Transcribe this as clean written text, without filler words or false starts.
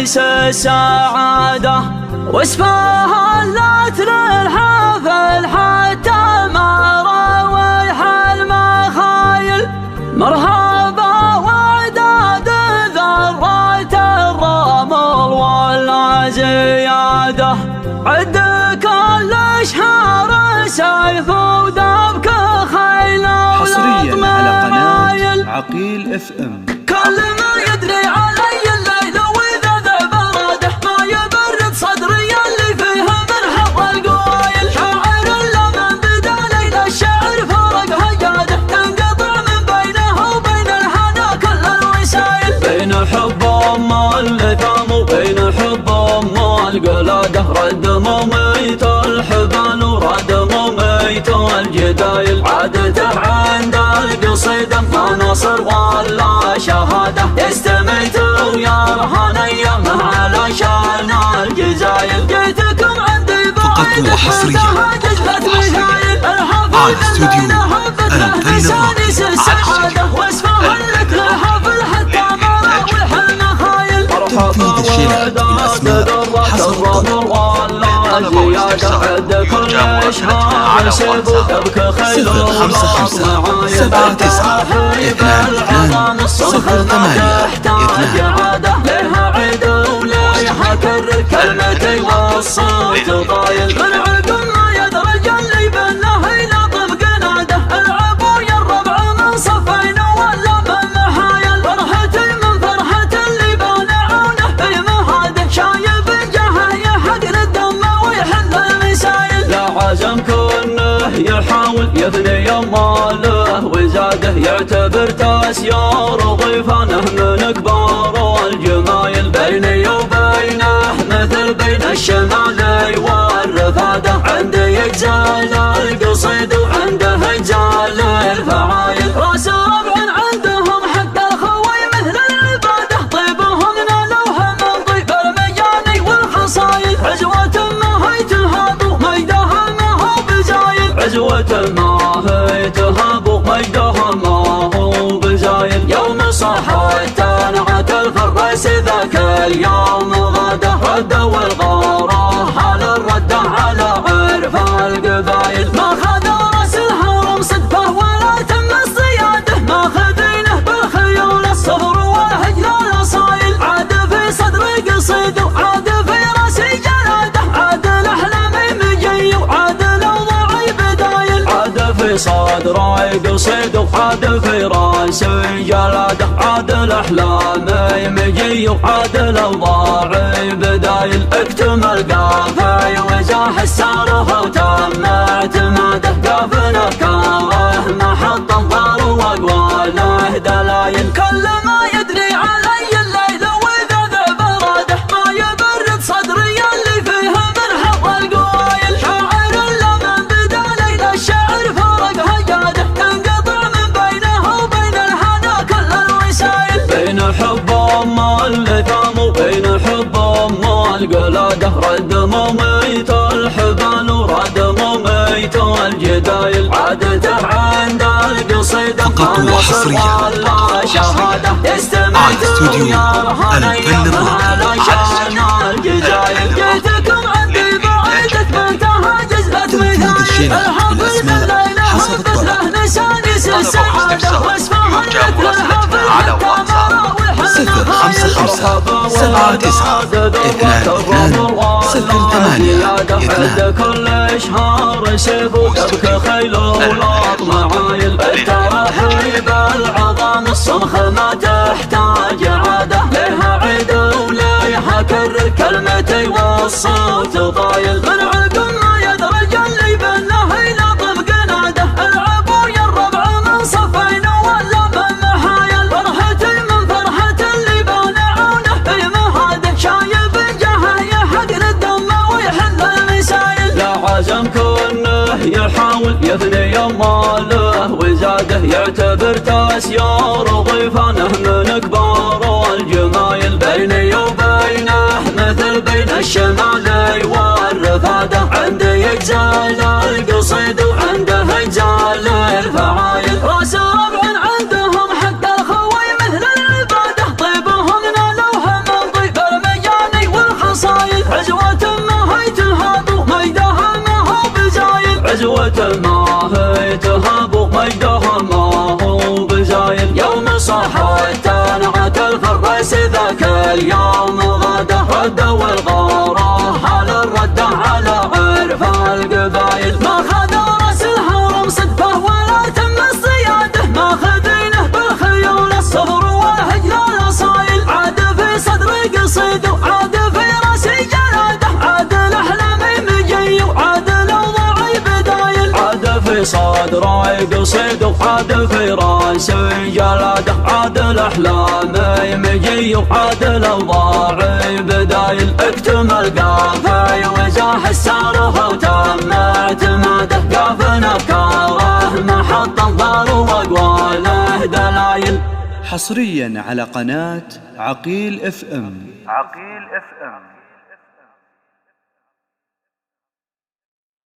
شمس السعادة، واسفاها اللات للحافل حتى ما رويح المخايل. مرحبا وعداد ذرات الرمل ولا زيادة، عد كل اشهار سيف ودبك خيل حصريا على قناة عقيل FM. كل ما يدري علي الليل واذا ذاب راده، ما يبرد صدري اللي فيه من حر القوايل. شاعر الا من بدا ليل الشعر فرق هجاده، تنقطع من بينه وبين الهنا كل الوسايل. بين حب ام اللثام وبين حب ام القلاده، رد مميت الحبال ورد مميت الجدايل. عادته عند القصيده ما نصر ولا شهاده، استميت ويا رهاني على شان الجزايل. جيتكم عندي بعيد وحصريا على استوديو الفن السعاده، واسفها لك للحفل حتى ما روح المخايل. تنفيذ الشيلات بالأسماء حسب الطلب. زيادة عد كل اشهار سيف وتبكى خيل ورقص معايا. العظام الصرخ ما تحتاج عادة، لها عيد وليها كرر كلمتي والصوت طايل. من عقب ما يدرج اللي بينه ينظم قناده، العب ويا الربع من صفين ولا من محايل. فرحتي من فرحة اللي بانعونه في مهاده، شايب جهه يحقن الدم ويحل المسايل. لا عزم كونه يحاول يفني ماله وزاده، يعتبر تسيار ضيفانه من كبار الجمايل. بيني وبينه مثل بين الشمال والرفاده، عنده يجزال القصيد وعنده يجزال الفعايل. راس ربع عندهم حق الخوي مثل العباده، طيبهم نالوها من طيب المجاني والخصايل. عزوة ما هي تهاب ومجدها ما هو بزايل، عزوة ما هي تهاب ومجدها ما هو بزايل. يوم صحت تنعت الفرس ذاك اليوم غدا، رد والغاره على الرد على عرف القبايل. ما خذ راس الهرم صدفه ولا تم الصياده، ما خذينه بالخيول الصبر والهجر الاصايل. عاد في صدري قصيد وعاد في راسي جلاده، عاد الاحلامي مجي وعاد الاوضاعي بدايل. عاد في صدري قصيد وعاد في راسي جلاده، عاد الاحلامي مجي وعاد الاوضاعي بدايل. اكتمل قافي وزاح الساره وتم اعتماده، قافنا كاره محط انظار واقواله دلايل. كل ما يدري علي الليل واذا ذاب راده، ما يبرد صدري اللي فيه من حر القوايل. شاعر الا من بدا ليل الشعر فرق هجاده، تنقطع من بينه وبين الهنا كل الوسايل. بين حب ام اللثام وبين حب ام القلاده، رد مميت الحبال ورد مميت الجدايل. عادته عند القصيده فقط وحصريا شهاده، استميت ويا رهاني على شان الجزايل. جيتكم عندي بعيد اثبتها جزءة مثالي، الحفل من ليله حبت له نسانيس السعاده، واسفها لك للحفل حتى ما روح المخايل. 054 كل اشهار سيف وتبكى خيل ولاط معايل. الترحيب العظام الصمخ ما تحتاج عاده، لها عيد وليها كرر كلمتي والصوت طايل. من عقب ما يدرج اللي بينه ينظم قناده، العب ويا الربع من صفين ولا من محايل. فرحتي من فرحة اللي بانعونه في مهاده، شايب جهه يحقن الدم ويحل المسايل. لا عزم كونه يحاول يفني ماله وزاده، يعتبر تسيار ضيفانه من كبار الجمايل. بيني وبينه مثل بين الشمال والرفاده، عنده يجزال القصيد وعنده يجزال الفعايل. راس ربع عندهم حق الخوي مثل العباده، طيبهم نالوها من طيب المجاني اليوم غدا رد والغارة هل الرد على عرف القبايل ما خذ راس الهرم صدفه ولا تم الصياده ما خذينه بالخيول الصبر والهجر الاصايل عاد في صدري قصيد وعاد في راسي جلاده عاد الاحلام مجي وعاد الاوضاع بدايل عاد في صدري قصيد وعاد في راسي جلاده عاد الاحلام مجي وعاد الاوضاع بدايل اكتم القافي وزاح الساره وتم اعتماده قافن افكاره محط انظار واقواله دلايل. حصريا على قناة عقيل FM.